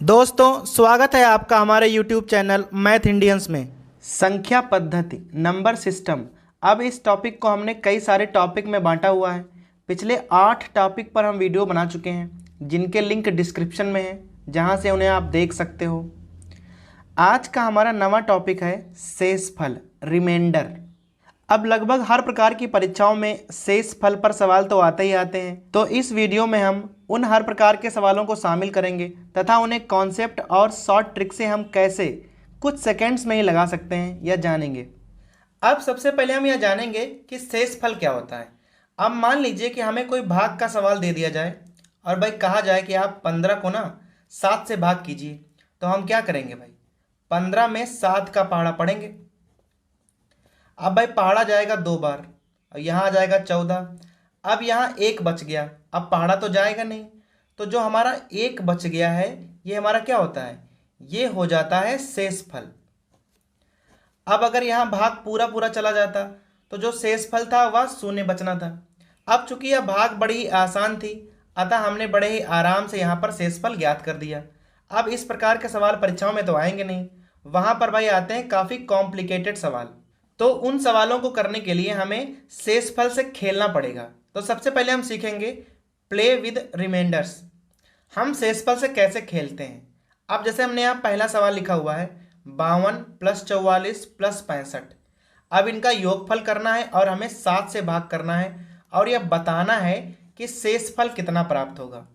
दोस्तों स्वागत है आपका हमारे YouTube चैनल मैथ इंडियंस में। संख्या पद्धति नंबर सिस्टम। अब इस टॉपिक को हमने कई सारे टॉपिक में बांटा हुआ है। पिछले 8 टॉपिक पर हम वीडियो बना चुके हैं जिनके लिंक डिस्क्रिप्शन में है, जहां से उन्हें आप देख सकते हो। आज का हमारा नवा टॉपिक है शेषफल रिमाइंडर। अब लगभग हर प्रकार की परीक्षाओं में शेषफल पर सवाल तो आते ही आते हैं, तो इस वीडियो में हम उन हर प्रकार के सवालों को शामिल करेंगे तथा उन्हें कॉन्सेप्ट और शॉर्ट ट्रिक से हम कैसे कुछ सेकंड्स में ही लगा सकते हैं यह जानेंगे। अब सबसे पहले हम यह जानेंगे कि शेषफल क्या होता है। अब मान लीजिए कि हमें कोई भाग का सवाल दे दिया जाए और भाई कहा जाए कि आप 15 को ना 7 से भाग कीजिए, तो हम क्या करेंगे भाई, 15 में 7 का पहाड़ा पढ़ेंगे। अब भाई पहाड़ा जाएगा 2 बार और यहाँ आ जाएगा 14। अब यहाँ 1 बच गया, अब पहाड़ा तो जाएगा नहीं, तो जो हमारा 1 बच गया है ये हमारा क्या होता है, ये हो जाता है शेषफल। अब अगर यहाँ भाग पूरा पूरा चला जाता तो जो शेषफल था वह 0 बचना था। अब चूंकि यह भाग बड़ी ही आसान थी, अतः हमने बड़े ही आराम से यहाँ पर शेषफल ज्ञात कर दिया। अब इस प्रकार के सवाल परीक्षाओं में तो आएंगे नहीं, वहां पर भाई आते हैं काफी कॉम्प्लिकेटेड सवाल। तो उन सवालों को करने के लिए हमें शेषफल से खेलना पड़ेगा। तो सबसे पहले हम सीखेंगे प्ले विद रिमाइंडर्स। हम शेषफल से कैसे खेलते हैं। अब जैसे हमने यहाँ पहला सवाल लिखा हुआ है 52 + 44 + 65। अब इनका योगफल करना है और हमें 7 से भाग करना है और यह बताना है कि शेषफल कितना प्राप्त होगा।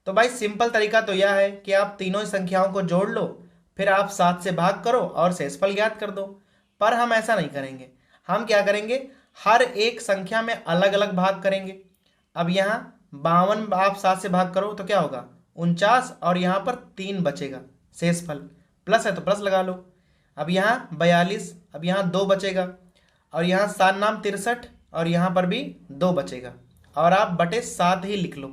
तो भाई सिंपल तरीका तो यह है कि आप तीनों संख्याओं को जोड़ लो, फिर आप 7 से भाग करो और शेषफल ज्ञात कर दो। पर हम ऐसा नहीं करेंगे, हम क्या करेंगे, हर एक संख्या में अलग अलग भाग करेंगे। अब यहाँ 52 आप 7 से भाग करो तो क्या होगा 49, और यहाँ पर 3 बचेगा शेषफल, प्लस है तो प्लस लगा लो। अब यहाँ 42, अब यहाँ 2 बचेगा, और यहाँ 7 नाम 63, और यहाँ पर भी 2 बचेगा, और आप बटे 7 ही लिख लो।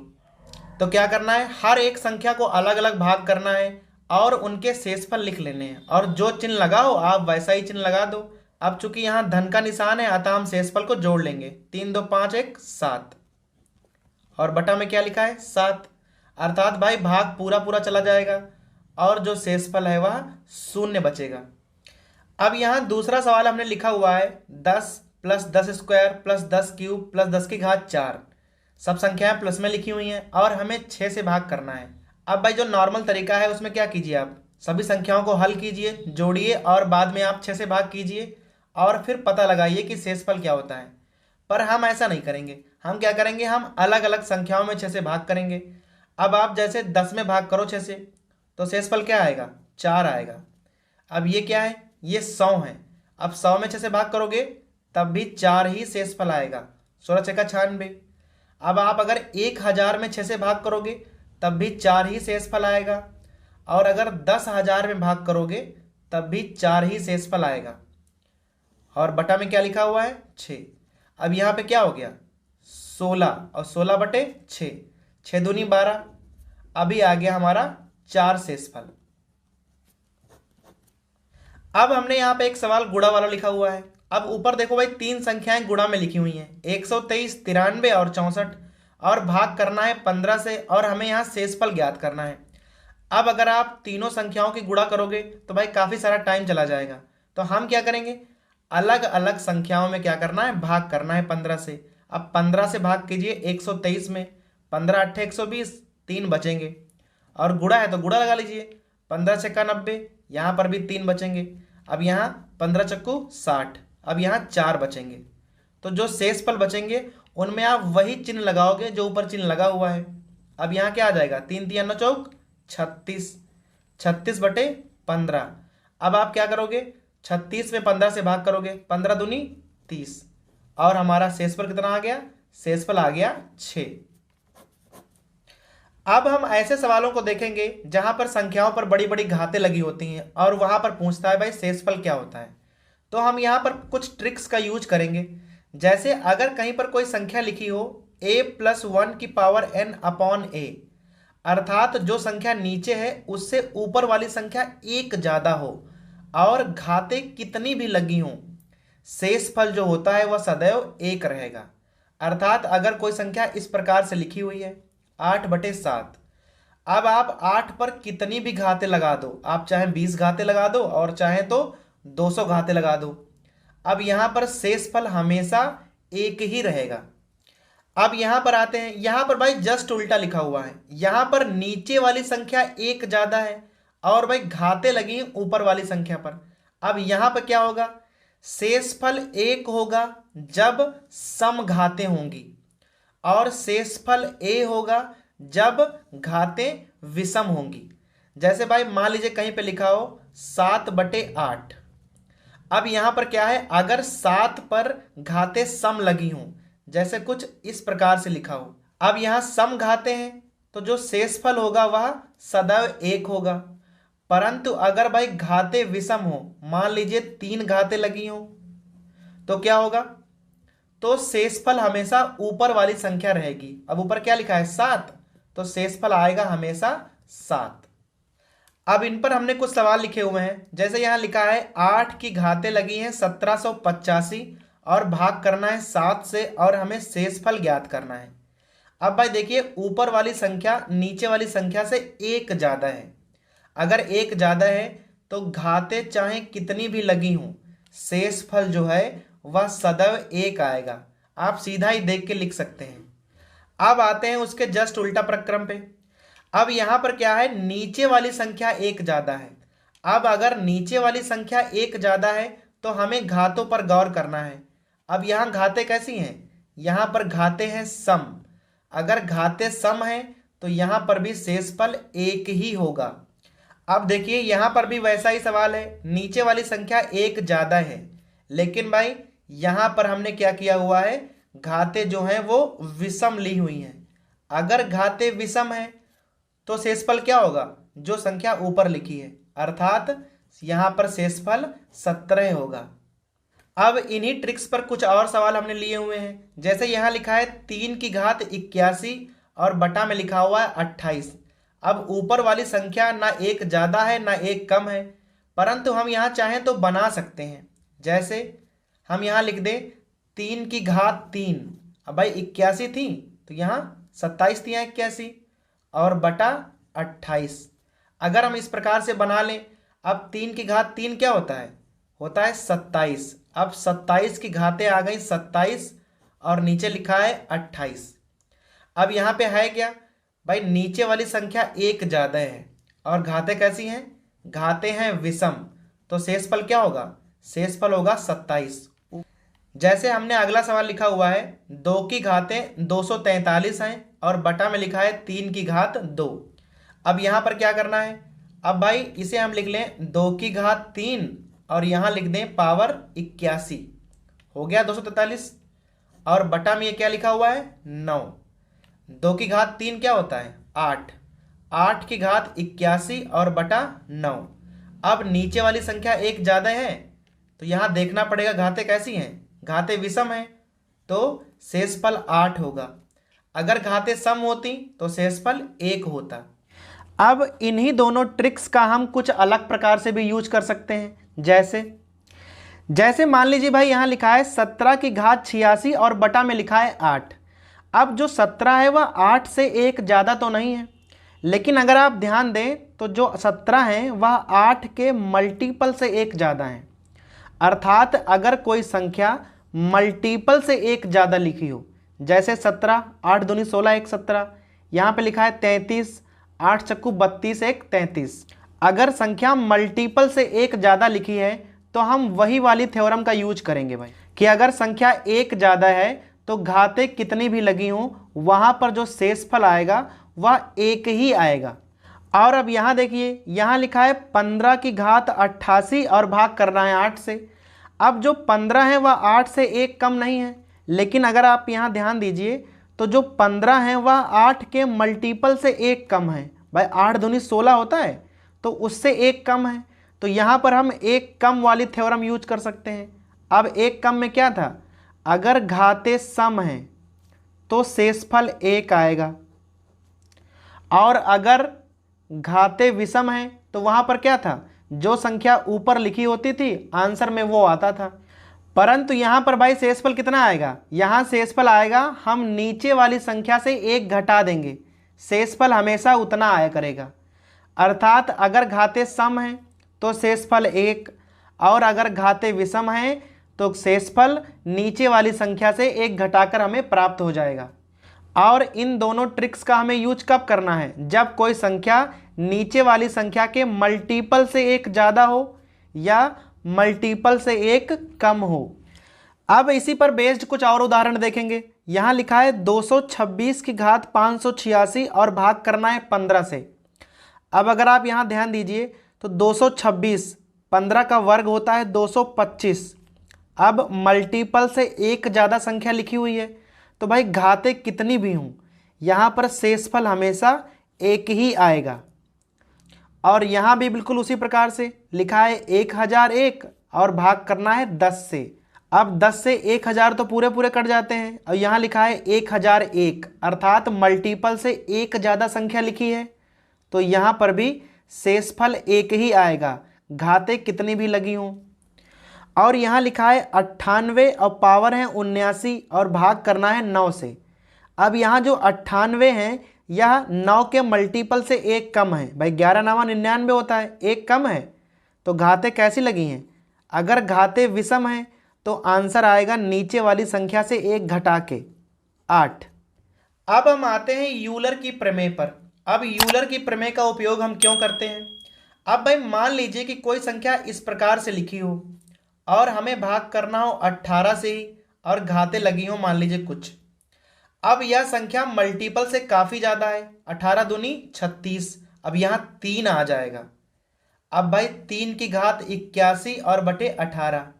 तो क्या करना है, हर एक संख्या को अलग अलग भाग करना है और उनके शेषफल लिख लेने हैं, और जो चिन्ह लगाओ आप वैसा ही चिन्ह लगा दो। अब चूंकि यहाँ धन का निशान है अतः हम शेषफल को जोड़ लेंगे, 3 2 5 1 7, और बटा में क्या लिखा है 7, अर्थात भाई भाग पूरा पूरा चला जाएगा और जो शेषफल है वह 0 बचेगा। अब यहाँ दूसरा सवाल हमने लिखा हुआ है 10 + 10² + 10³ + 10⁴। सब संख्याएं प्लस में लिखी हुई हैं और हमें 6 से भाग करना है। अब भाई जो नॉर्मल तरीका है उसमें क्या कीजिए, आप सभी संख्याओं को हल कीजिए, जोड़िए और बाद में आप 6 से भाग कीजिए और फिर पता लगाइए कि शेषफल क्या होता है। पर हम ऐसा नहीं करेंगे, हम क्या करेंगे, हम अलग अलग संख्याओं में 6 से भाग करेंगे। अब आप जैसे 10 में भाग करो 6 से तो शेषफल क्या आएगा, 4 आएगा। अब ये क्या है, ये 100 है। अब 100 में 6 से भाग करोगे तब भी 4 ही शेषफल आएगा, 16 × 6 = 96। अब आप अगर 1000 में 6 से भाग करोगे तब भी 4 ही शेषफल आएगा, और अगर 10,000 में भाग करोगे तब भी 4 ही शेषफल आएगा, और बटा में क्या लिखा हुआ है 6। अब यहाँ पे क्या हो गया 16, और 16 बटे 6, 6 दूनी 12। अभी आ गया हमारा 4 शेषफल। अब हमने यहाँ पे एक सवाल गुणा वाला लिखा हुआ है। अब ऊपर देखो भाई 3 संख्याएं गुणा में लिखी हुई हैं, 123, 93 और 64, और भाग करना है 15 से, और हमें यहाँ शेषफल ज्ञात करना है। अब अगर आप तीनों संख्याओं की गुणा करोगे तो भाई काफ़ी सारा टाइम चला जाएगा, तो हम क्या करेंगे, अलग अलग संख्याओं में क्या करना है, भाग करना है 15 से। अब 15 से भाग कीजिए 123 में, 15 × 8 = 120, 3 बचेंगे, और गुणा है तो गुणा लगा लीजिए, 15 × 6 = 90, यहाँ पर भी 3 बचेंगे। अब यहाँ 15 × 4 = 60, अब यहाँ 4 बचेंगे। तो जो शेषफल बचेंगे उनमें आप वही चिन्ह लगाओगे जो ऊपर चिन्ह लगा हुआ है। अब यहाँ क्या आ जाएगा, 3 × 3 = 9 = 36, 36 बटे 15। अब आप क्या करोगे, 36 में 15 से भाग करोगे, 15 दूनी 30, और हमारा शेषफल कितना आ गया, शेषफल आ गया 6। अब हम ऐसे सवालों को देखेंगे जहां पर संख्याओं पर बड़ी बड़ी घातें लगी होती हैं और वहां पर पूछता है भाई शेषफल क्या होता है। तो हम यहाँ पर कुछ ट्रिक्स का यूज करेंगे। जैसे अगर कहीं पर कोई संख्या लिखी हो a + 1n/a, अर्थात जो संख्या नीचे है उससे ऊपर वाली संख्या 1 ज्यादा हो और घातें कितनी भी लगी हों, शेषफल जो होता है वह सदैव 1 रहेगा। अर्थात अगर कोई संख्या इस प्रकार से लिखी हुई है 8/7, अब आप 8 पर कितनी भी घातें लगा दो, आप चाहे 20 घातें लगा दो और चाहे तो 200 घातें लगा दो, अब यहां पर शेषफल हमेशा एक ही रहेगा। अब यहां पर आते हैं, यहां पर भाई जस्ट उल्टा लिखा हुआ है, यहां पर नीचे वाली संख्या एक ज्यादा है और भाई घातें लगी ऊपर वाली संख्या पर। अब यहां पर क्या होगा, शेषफल एक होगा जब सम घातें होंगी और शेषफल ए होगा जब घातें विषम होंगी। जैसे भाई मान लीजिए कहीं पे लिखा हो 7/8, अब यहां पर क्या है, अगर 7 पर घातें सम लगी हों, जैसे कुछ इस प्रकार से लिखा हो, अब यहां सम घातें हैं तो जो शेषफल होगा वह सदैव एक होगा। परंतु अगर भाई घातें विषम हो, मान लीजिए 3 घातें लगी हो, तो क्या होगा, तो शेषफल हमेशा ऊपर वाली संख्या रहेगी। अब ऊपर क्या लिखा है 7, तो शेषफल आएगा हमेशा 7। अब इन पर हमने कुछ सवाल लिखे हुए हैं, जैसे यहां लिखा है 8 की घातें लगी हैं 1785 और भाग करना है 7 से और हमें शेषफल ज्ञात करना है। अब भाई देखिए ऊपर वाली संख्या नीचे वाली संख्या से एक ज्यादा है, अगर एक ज्यादा है तो घातें चाहे कितनी भी लगी हों, शेषफल जो है वह सदैव एक आएगा। आप सीधा ही देख के लिख सकते हैं। अब आते हैं उसके जस्ट उल्टा प्रक्रम पे। अब यहां पर क्या है, नीचे वाली संख्या एक ज्यादा है। अब अगर नीचे वाली संख्या एक ज्यादा है तो हमें घातों पर गौर करना है। अब यहां घातें कैसी हैं, यहां पर घातें हैं सम। अगर घातें सम हैं तो यहां पर भी शेषफल एक ही होगा। अब देखिए यहां पर भी वैसा ही सवाल है, नीचे वाली संख्या एक ज्यादा है, लेकिन भाई यहां पर हमने क्या किया हुआ है, घातें जो हैं वो विषम ली हुई हैं। अगर घातें विषम है तो शेषफल क्या होगा, जो संख्या ऊपर लिखी है, अर्थात यहां पर शेषफल 17 होगा। अब इन्हीं ट्रिक्स पर कुछ और सवाल हमने लिए हुए हैं, जैसे यहां लिखा है 3 की घात 81 और बटा में लिखा हुआ है 28। अब ऊपर वाली संख्या ना एक ज्यादा है ना एक कम है, परंतु हम यहां चाहें तो बना सकते हैं। जैसे हम यहां लिख दें 3 की घात 3, अब भाई 81 थी तो यहाँ 27 थी, यहाँ 81 और बटा 28। अगर हम इस प्रकार से बना लें, अब 3 की घात 3 क्या होता है, 27। अब 27 की घातें आ गई 27 और नीचे लिखा है 28। अब यहाँ पे है क्या भाई, नीचे वाली संख्या एक ज्यादा है और घातें कैसी हैं, घातें हैं विषम, तो शेषफल क्या होगा, शेषफल होगा 27। जैसे हमने अगला सवाल लिखा हुआ है 2 की घातें 243 हैं और बटा में लिखा है 3 की घात 2। अब यहाँ पर क्या करना है, अब भाई इसे हम लिख लें 2 की घात 3 और यहाँ लिख दें पावर 81, हो गया 243 और बटा में ये क्या लिखा हुआ है 9। 2 की घात 3 क्या होता है 8, 8 की घात 81 और बटा 9। अब नीचे वाली संख्या एक ज़्यादा है तो यहाँ देखना पड़ेगा घातें कैसी हैं, घातें विषम हैं तो शेषफल 8 होगा। अगर घातें सम होती तो शेषफल 1 होता। अब इन्हीं दोनों ट्रिक्स का हम कुछ अलग प्रकार से भी यूज कर सकते हैं। जैसे मान लीजिए भाई यहाँ लिखा है 17 की घात 86 और बटा में लिखा है 8। अब जो 17 है वह 8 से एक ज़्यादा तो नहीं है, लेकिन अगर आप ध्यान दें तो जो 17 है वह 8 के मल्टीपल से एक ज़्यादा है। अर्थात अगर कोई संख्या मल्टीपल से एक ज़्यादा लिखी हो, जैसे 17, 8 दूनी 16 1 17, यहाँ पे लिखा है 33, 8 चक्कू 32 1 33। अगर संख्या मल्टीपल से एक ज़्यादा लिखी है तो हम वही वाली थ्योरम का यूज करेंगे भाई, कि अगर संख्या एक ज़्यादा है तो घातें कितनी भी लगी हों वहाँ पर जो शेषफल आएगा वह एक ही आएगा। और अब यहाँ देखिए यहाँ लिखा है 15 की घात 88 और भाग करना है 8 से। अब जो 15 है वह 8 से एक कम नहीं है, लेकिन अगर आप यहाँ ध्यान दीजिए तो जो 15 है वह 8 के मल्टीपल से एक कम है। भाई 8 दूनी 16 होता है तो उससे एक कम है, तो यहाँ पर हम एक कम वाली थ्योरम यूज कर सकते हैं। अब एक कम में क्या था, अगर घातें सम हैं तो शेषफल 1 आएगा और अगर घातें विषम हैं तो वहाँ पर क्या था, जो संख्या ऊपर लिखी होती थी आंसर में वो आता था। परंतु यहाँ पर भाई शेषफल कितना आएगा, यहाँ शेषफल आएगा हम नीचे वाली संख्या से एक घटा देंगे, शेषफल हमेशा उतना आया करेगा। अर्थात अगर घाते सम हैं तो शेषफल 1, और अगर घाते विषम हैं तो शेषफल नीचे वाली संख्या से 1 घटाकर हमें प्राप्त हो जाएगा। और इन दोनों ट्रिक्स का हमें यूज कब करना है? जब कोई संख्या नीचे वाली संख्या के मल्टीपल से 1 ज़्यादा हो या मल्टीपल से 1 कम हो। अब इसी पर बेस्ड कुछ और उदाहरण देखेंगे। यहाँ लिखा है 226 की घात 586 और भाग करना है 15 से। अब अगर आप यहाँ ध्यान दीजिए तो 226, 15 का वर्ग होता है 225। अब मल्टीपल से 1 ज़्यादा संख्या लिखी हुई है, तो भाई घाते कितनी भी हों यहाँ पर शेषफल हमेशा 1 ही आएगा। और यहाँ भी बिल्कुल उसी प्रकार से लिखा है 1001 और भाग करना है 10 से। अब 10 से 1000 तो पूरे पूरे कट जाते हैं, और यहाँ लिखा है 1001 अर्थात मल्टीपल से 1 ज़्यादा संख्या लिखी है, तो यहाँ पर भी शेषफल 1 ही आएगा, घाते कितनी भी लगी हों। और यहाँ लिखा है 98 और पावर है 79 और भाग करना है 9 से। अब यहाँ जो 98 हैं यह 9 के मल्टीपल से 1 कम है। भाई 11 9 99 होता है, 1 कम है, तो घाते कैसी लगी हैं? अगर घाते विषम हैं तो आंसर आएगा नीचे वाली संख्या से 1 घटा के 8। अब हम आते हैं यूलर की प्रमेय पर। अब यूलर की प्रमेय का उपयोग हम क्यों करते हैं? अब भाई मान लीजिए कि कोई संख्या इस प्रकार से लिखी हो और हमें भाग करना हो 18 से ही, और घाते लगी हो मान लीजिए कुछ। अब यह संख्या मल्टीपल से काफ़ी ज़्यादा है, 18 दूनी 36, अब यहाँ 3 आ जाएगा। अब भाई 3 की घात 81 और बटे 18।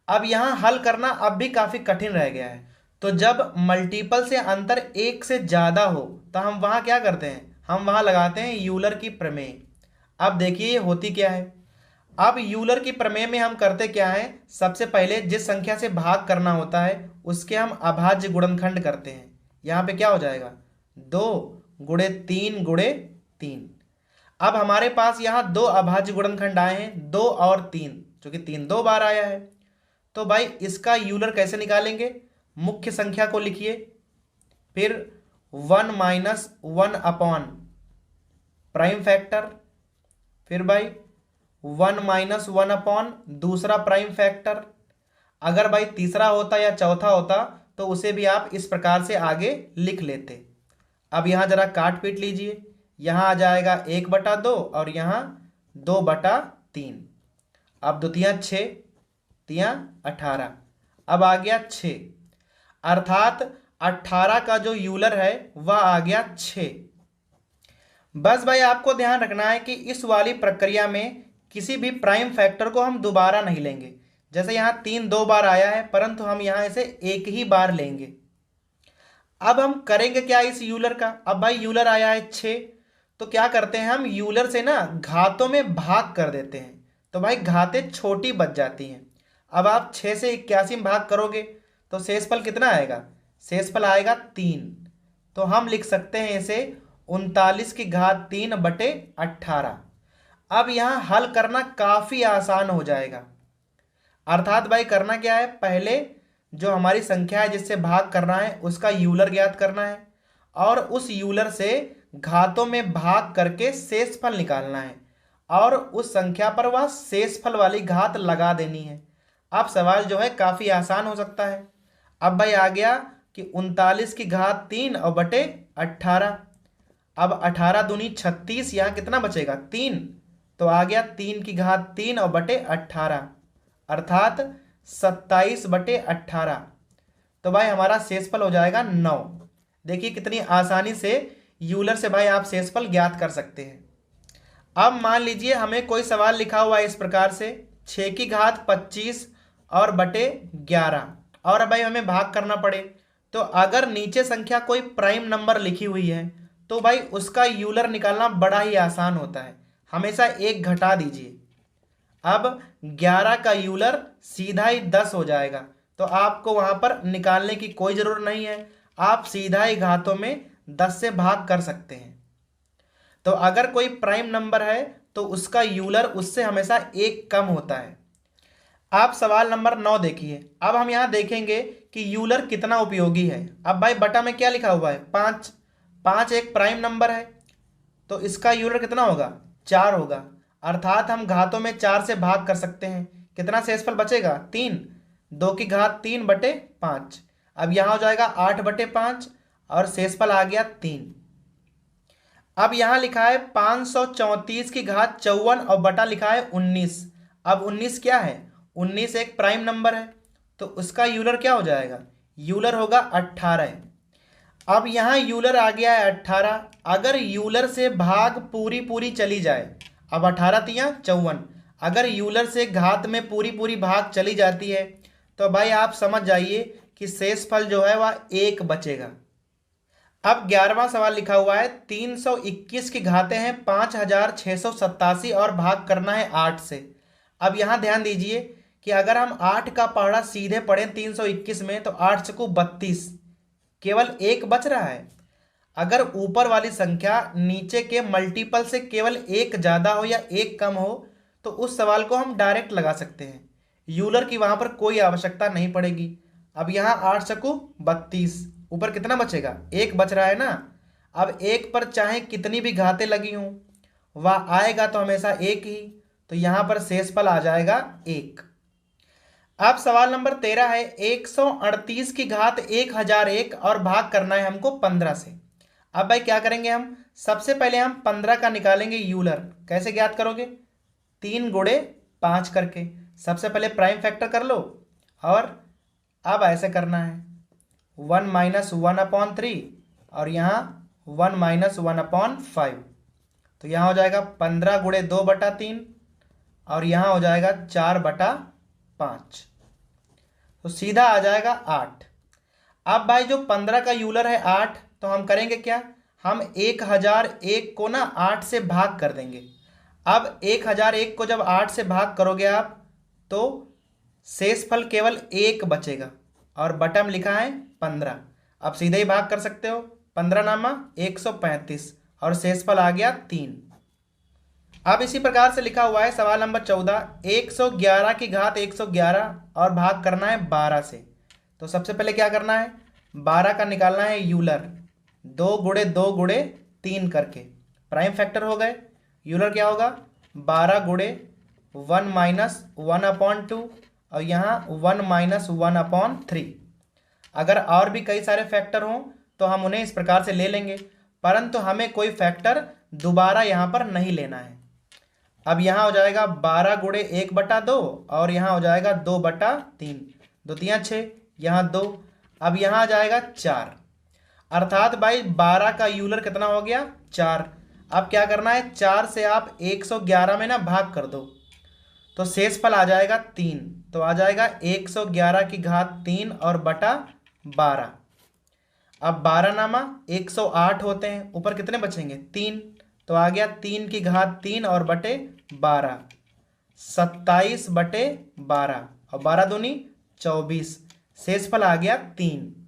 अब यहाँ हल करना अब भी काफ़ी कठिन रह गया है, तो जब मल्टीपल से अंतर 1 से ज़्यादा हो तो हम वहाँ क्या करते हैं? हम वहाँ लगाते हैं यूलर की प्रमेय। अब देखिए ये होती क्या है। अब यूलर की प्रमेय में हम करते क्या है? सबसे पहले जिस संख्या से भाग करना होता है उसके हम अभाज्य गुणनखंड करते हैं। यहाँ पे क्या हो जाएगा? 2 गुणे 3 गुणे 3। अब हमारे पास यहाँ 2 अभाज्य गुणनखंड आए हैं, 2 और 3, क्योंकि 3 2 बार आया है। तो भाई इसका यूलर कैसे निकालेंगे? मुख्य संख्या को लिखिए, फिर 1 माइनस 1 अपॉन प्राइम फैक्टर, फिर भाई 1 माइनस 1 अपॉन दूसरा प्राइम फैक्टर। अगर भाई तीसरा होता या चौथा होता तो उसे भी आप इस प्रकार से आगे लिख लेते। अब यहाँ जरा काट पीट लीजिए, यहाँ आ जाएगा 1/2 और यहाँ 2/3। अब 2 तियाँ 6, तियाँ 18, अब आ गया 6, अर्थात 18 का जो यूलर है वह आ गया 6। बस भाई आपको ध्यान रखना है कि इस वाली प्रक्रिया में किसी भी प्राइम फैक्टर को हम दोबारा नहीं लेंगे। जैसे यहाँ 3 2 बार आया है, परंतु हम यहाँ इसे 1 ही बार लेंगे। अब हम करेंगे क्या इस यूलर का? अब भाई यूलर आया है 6, तो क्या करते हैं हम यूलर से ना घातों में भाग कर देते हैं, तो भाई घातें छोटी बच जाती हैं। अब आप 6 से 81 में भाग करोगे तो शेषफल कितना आएगा? शेषफल आएगा 3। तो हम लिख सकते हैं इसे 39 की घात 3 बटे 18। अब यहाँ हल करना काफ़ी आसान हो जाएगा। अर्थात भाई करना क्या है? पहले जो हमारी संख्या है जिससे भाग करना है उसका यूलर ज्ञात करना है, और उस यूलर से घातों में भाग करके शेषफल निकालना है, और उस संख्या पर वह शेषफल वाली घात लगा देनी है। अब सवाल जो है काफ़ी आसान हो सकता है। अब भाई आ गया कि 39 की घात 3 और बटे 18। अब 18 दूनी 36, यहाँ कितना बचेगा? 3, तो आ गया 3 की घात 3 और बटे 18, अर्थात 27/18। तो भाई हमारा शेषफल हो जाएगा 9। देखिए कितनी आसानी से यूलर से भाई आप शेषफल ज्ञात कर सकते हैं। अब मान लीजिए हमें कोई सवाल लिखा हुआ है इस प्रकार से 6 की घात 25 और बटे 11, और भाई हमें भाग करना पड़े, तो अगर नीचे संख्या कोई प्राइम नंबर लिखी हुई है तो भाई उसका यूलर निकालना बड़ा ही आसान होता है। हमेशा 1 घटा दीजिए। अब 11 का यूलर सीधा ही 10 हो जाएगा, तो आपको वहाँ पर निकालने की कोई ज़रूरत नहीं है, आप सीधा ही घातों में 10 से भाग कर सकते हैं। तो अगर कोई प्राइम नंबर है तो उसका यूलर उससे हमेशा 1 कम होता है। आप सवाल नंबर 9 देखिए। अब हम यहाँ देखेंगे कि यूलर कितना उपयोगी है। अब भाई बटा में क्या लिखा हुआ है? 5। 5 एक प्राइम नंबर है, तो इसका यूलर कितना होगा? 4 होगा। अर्थात हम घातों में 4 से भाग कर सकते हैं। कितना शेषफल बचेगा? 3। 2 की घात 3/5। अब यहाँ हो जाएगा 8/5 और शेषफल आ गया 3। अब यहाँ लिखा है 534 की घात 54 और बटा लिखा है 19। अब 19 क्या है? 19 एक प्राइम नंबर है, तो उसका यूलर क्या हो जाएगा? यूलर होगा 18। अब यहाँ यूलर आ गया है 18। अगर यूलर से भाग पूरी पूरी चली जाए, अब 18 तिया 54, अगर यूलर से घात में पूरी पूरी भाग चली जाती है तो भाई आप समझ जाइए कि शेषफल जो है वह 1 बचेगा। अब 11वां सवाल लिखा हुआ है 321 की घातें हैं 5687 और भाग करना है 8 से। अब यहाँ ध्यान दीजिए कि अगर हम 8 का पहाड़ा सीधे पढ़ें 321 में तो 8 चौको 32, केवल 1 बच रहा है। अगर ऊपर वाली संख्या नीचे के मल्टीपल से केवल 1 ज़्यादा हो या 1 कम हो तो उस सवाल को हम डायरेक्ट लगा सकते हैं, यूलर की वहाँ पर कोई आवश्यकता नहीं पड़ेगी। अब यहाँ 8 चौको 32, ऊपर कितना बचेगा? 1 बच रहा है ना। अब 1 पर चाहे कितनी भी घातें लगी हों वह आएगा तो हमेशा 1 ही, तो यहाँ पर शेषफल आ जाएगा 1। अब सवाल नंबर 13 है 138 की घात 1001 और भाग करना है हमको 15 से। अब भाई क्या करेंगे हम? सबसे पहले हम 15 का निकालेंगे यूलर। कैसे ज्ञात करोगे? 3 गुणे 5 करके। सबसे पहले प्राइम फैक्टर कर लो और अब ऐसे करना है 1 - 1/3 और यहाँ 1 - 1/5। तो यहाँ हो जाएगा 15 गुणे 2/3 और यहाँ हो जाएगा 4/5, तो सीधा आ जाएगा 8। अब भाई जो 15 का यूलर है 8, तो हम करेंगे क्या? हम 1001 को ना 8 से भाग कर देंगे। अब 1001 को जब 8 से भाग करोगे आप तो शेषफल केवल 1 बचेगा और बटा में लिखा है 15। अब सीधे ही भाग कर सकते हो, 15 नामा 135 और शेषफल आ गया 3। अब इसी प्रकार से लिखा हुआ है सवाल नंबर 14 111 की घात 111 और भाग करना है 12 से। तो सबसे पहले क्या करना है? 12 का निकालना है यूलर, 2 गुणे 2 गुणे 3 करके। प्राइम फैक्टर हो गए। यूलर क्या होगा? 12 गुणे 1 - 1/2 और यहाँ 1 - 1/3। अगर और भी कई सारे फैक्टर हों तो हम उन्हें इस प्रकार से ले लेंगे, परंतु हमें कोई फैक्टर दोबारा यहाँ पर नहीं लेना है। अब यहाँ हो जाएगा 12 गुणे 1/2 और यहाँ हो जाएगा 2/3, 2 तिया 6, यहाँ 2। अब यहाँ आ जाएगा 4। अर्थात भाई 12 का यूलर कितना हो गया? 4। अब क्या करना है? 4 से आप 111 में ना भाग कर दो तो शेषफल आ जाएगा 3। तो आ जाएगा 111 की घात 3 और बटा 12। अब 12 नामा 108 होते हैं, ऊपर कितने बचेंगे? 3। तो आ गया 3 की घात 3 और बटे 12, 27/12 और 12 दूनी 24, शेषफल आ गया 3।